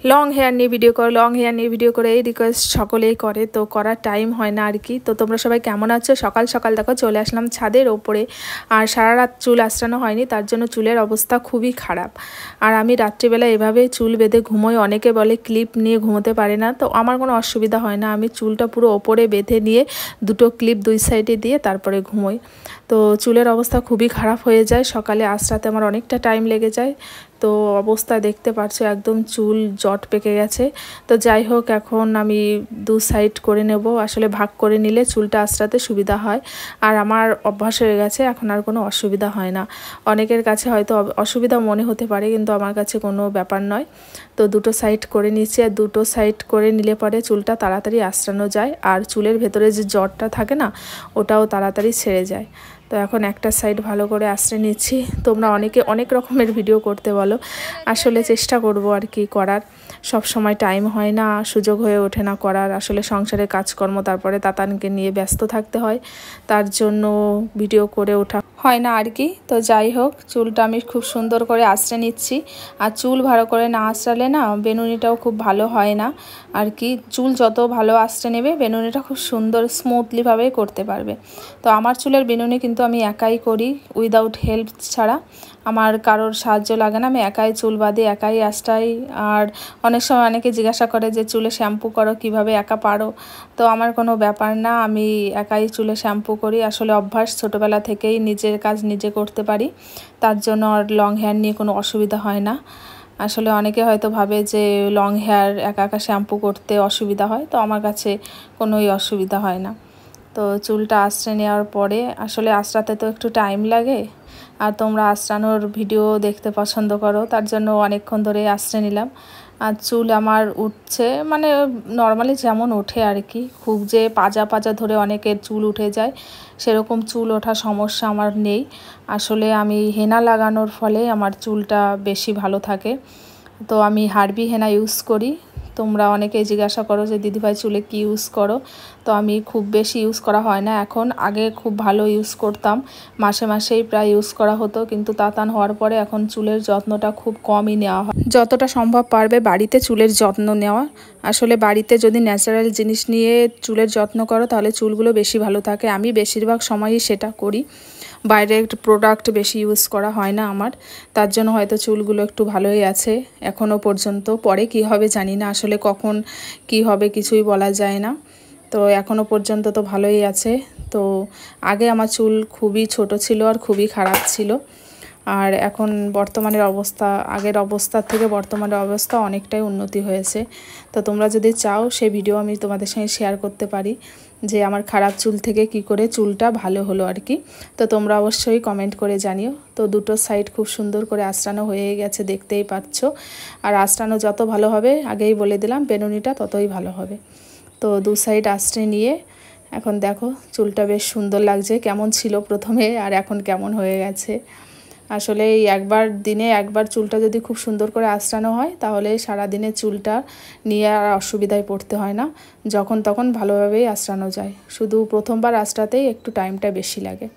Long hair নিয়ে video করো, long hair নিয়ে ভিডিও করে এই রিকোয়েস্ট সকলেই করে, তো করার টাইম হয় না আর কি। তো তোমরা সবাই কেমন আছো? সকাল সকাল দেখো চলে আসলাম ছাদের ওপরে, আর সারা রাত চুল আঁচড়ানো হয়নি, তার জন্য চুলের অবস্থা খুবই খারাপ। আর আমি রাত্রিবেলা এভাবে চুল বেঁধে ঘুমোই। অনেকে বলে ক্লিপ নিয়ে ঘুমোতে পারে না, তো আমার কোনো অসুবিধা হয় না। আমি চুলটা পুরো ওপরে বেঁধে নিয়ে দুটো ক্লিপ দুই সাইডে দিয়ে তারপরে ঘুমোই। তো চুলের অবস্থা খুবই খারাপ হয়ে যায়, সকালে আঁচড়াতে আমার অনেকটা টাইম লেগে যায়। তো অবস্থা দেখতে পাচ্ছো একদম চুল জট পেকে গেছে। তো যাই হোক, এখন আমি দু সাইড করে নেব, আসলে ভাগ করে নিলে চুলটা আঁচড়াতে সুবিধা হয়। আর আমার অভ্যাস হয়ে গেছে, এখন আর কোনো অসুবিধা হয় না। অনেকের কাছে হয়তো অসুবিধা মনে হতে পারে, কিন্তু আমার কাছে কোনো ব্যাপার নয়। তো দুটো সাইড করে নিচ্ছি, আর দুটো সাইড করে নিলে পরে চুলটা তাড়াতাড়ি আঁচড়ানো যায়, আর চুলের ভেতরে যে জটটা থাকে না, ওটাও তাড়াতাড়ি ছেড়ে যায়। তো এখন একটা সাইড ভালো করে আঁচড়ে নিচ্ছি। তোমরা অনেকে অনেক রকমের ভিডিও করতে বলো, আসলে চেষ্টা করব আর কি করার। সব সময় টাইম হয় না, সুযোগ হয়ে ওঠে না করার। আসলে সংসারে কাজকর্ম, তারপরে তাতানকে নিয়ে ব্যস্ত থাকতে হয়, তার জন্য ভিডিও করে ওঠা হয় না আর কি। তো যাই হোক, চুলটা আমি খুব সুন্দর করে আঁচড়ে নিচ্ছি। আর চুল ভালো করে না আঁচড়ালে না বেনুনিটাও খুব ভালো হয় না আর কি। চুল যত ভালো আঁচড়ে নেবে, বেনুনিটা খুব সুন্দর স্মুথলিভাবে করতে পারবে। তো আমার চুলের বেনুনি কিন্তু আমি একাই করি, উইদাউট হেল্প ছাড়া। আমার কারোর সাহায্য লাগে না, আমি একাই চুল বাঁধি, একাই আঁচড়াই। আর অনেক সময় অনেকে জিজ্ঞাসা করে যে চুলে শ্যাম্পু করো কিভাবে, একা পারো? তো আমার কোনো ব্যাপার না, আমি একাই চুলে শ্যাম্পু করি। আসলে অভ্যাস, ছোটোবেলা থেকেই নিজের কাজ নিজে করতে পারি, তার জন্য আর লং হেয়ার নিয়ে কোনো অসুবিধা হয় না। আসলে অনেকে হয়তো ভাবে যে লং হেয়ার একা একা শ্যাম্পু করতে অসুবিধা হয়, তো আমার কাছে কোনোই অসুবিধা হয় না। তো চুলটা আঁচড়ে নেওয়ার পরে, আসলে আঁচড়াতে তো একটু টাইম লাগে, আর তোমরা আঁচড়ানোর ভিডিও দেখতে পছন্দ করো, তার জন্য অনেকক্ষণ ধরে আঁচড়ে নিলাম। আর চুল আমার উঠছে, মানে নর্মালি যেমন ওঠে আর কি, খুব যে পাজা পাজা ধরে অনেকের চুল উঠে যায় সেরকম চুল ওঠা সমস্যা আমার নেই। আসলে আমি হেনা লাগানোর ফলে আমার চুলটা বেশি ভালো থাকে। তো আমি হার্বি হেনা ইউজ করি। তোমরা অনেকেই জিজ্ঞাসা করো যে দিদিভাই চুলে কি ইউজ করো, তো আমি খুব বেশি ইউজ করা হয় না এখন। আগে খুব ভালো ইউজ করতাম, মাসে মাসেই প্রায় ইউজ করা হতো, কিন্তু তাতান হওয়ার পরে এখন চুলের যত্নটা খুব কমই নেওয়া হয়। যতটা সম্ভব পারবে বাড়িতে চুলের যত্ন নেওয়া। আসলে বাড়িতে যদি ন্যাচারাল জিনিস নিয়ে চুলের যত্ন করো, তাহলে চুলগুলো বেশি ভালো থাকে। আমি বেশিরভাগ সময়ই সেটা করি, বাইরের প্রোডাক্ট বেশি ইউজ করা হয় না আমার, তার জন্য হয়তো চুলগুলো একটু ভালোই আছে এখনও পর্যন্ত। পরে কি হবে জানি না, আসলে কখন কি হবে কিছুই বলা যায় না। তো এখনও পর্যন্ত তো ভালোই আছে। তো আগে আমার চুল খুবই ছোট ছিল আর খুবই খারাপ ছিল, আর এখন বর্তমানের অবস্থা, আগের অবস্থার থেকে বর্তমানের অবস্থা অনেকটাই উন্নতি হয়েছে। তো তোমরা যদি চাও সেই ভিডিও আমি তোমাদের সঙ্গে শেয়ার করতে পারি, যে আমার খারাপ চুল থেকে কি করে চুলটা ভালো হলো আর কি। তো তোমরা অবশ্যই কমেন্ট করে জানিও। তো দুটো সাইড খুব সুন্দর করে আঁচড়ানো হয়ে গেছে, দেখতেই পাচ্ছ। আর আঁচড়ানো যত ভালো হবে, আগেই বলে দিলাম, বেনুনিটা ততই ভালো হবে। তো দু সাইড আঁচড়ে নিয়ে এখন দেখো চুলটা বেশ সুন্দর লাগছে। কেমন ছিল প্রথমে আর এখন কেমন হয়ে গেছে। আসলে এই দিনে একবার চুলটা যদি খুব সুন্দর করে আঁচড়ানো হয়, তাহলে সারাদিনে চুলটা নিয়ে আর অসুবিধায় পড়তে হয় না, যখন তখন ভালোভাবেই আঁচড়ানো যায়। শুধু প্রথমবার আঁচড়াতেই একটু টাইমটা বেশি লাগে।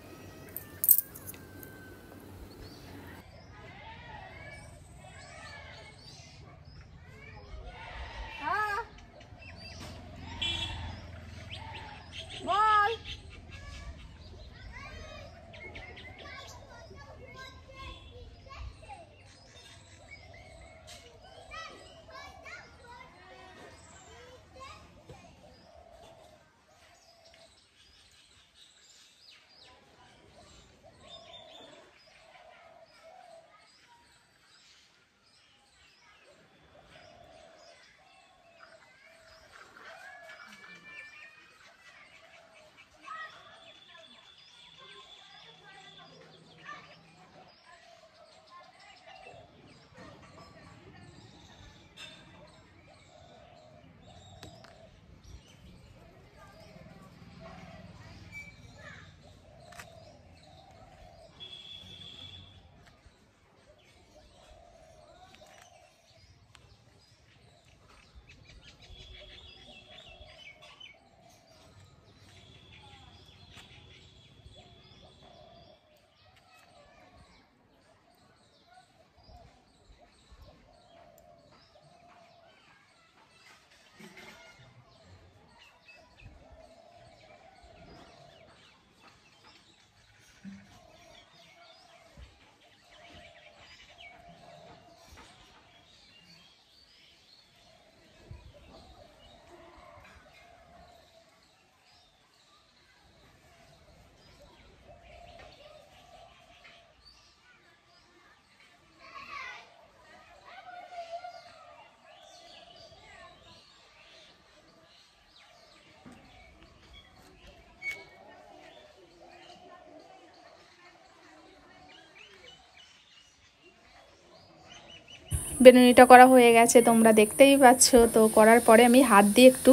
বেনুনিটা করা হয়ে গেছে, তোমরা দেখতেই পাচ্ছ। তো করার পরে আমি হাত দিয়ে একটু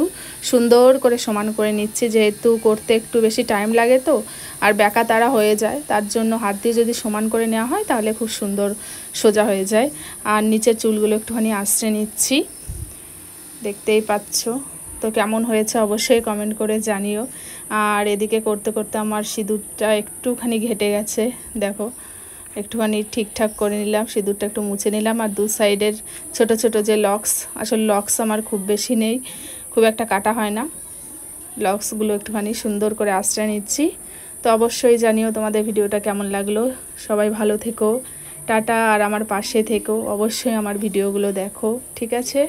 সুন্দর করে সমান করে নিচ্ছি, যেহেতু করতে একটু বেশি টাইম লাগে তো আর ব্যাকা তারা হয়ে যায়, তার জন্য হাত দিয়ে যদি সমান করে নেওয়া হয় তাহলে খুব সুন্দর সোজা হয়ে যায়। আর নিচের চুলগুলো একটুখানি আঁচড়ে নিচ্ছি, দেখতেই পাচ্ছ। তো কেমন হয়েছে অবশ্যই কমেন্ট করে জানিও। আর এদিকে করতে করতে আমার সিঁদুরটা একটুখানি ঘেটে গেছে, দেখো একটুখানি ঠিকঠাক করে নিলাম, সিঁদুরটা একটু মুছে নিলাম। আর দু সাইডের ছোট ছোট যে লক্স, আসলে লক্স আমার খুব বেশি নেই, খুব একটা কাটা হয় না, লক্সগুলো একটুখানি সুন্দর করে আঁচড়ে নিচ্ছি। তো অবশ্যই জানিও তোমাদের ভিডিওটা কেমন লাগলো। সবাই ভালো থেকো, টাটা। আর আমার পাশে থেকো, অবশ্যই আমার ভিডিওগুলো দেখো, ঠিক আছে।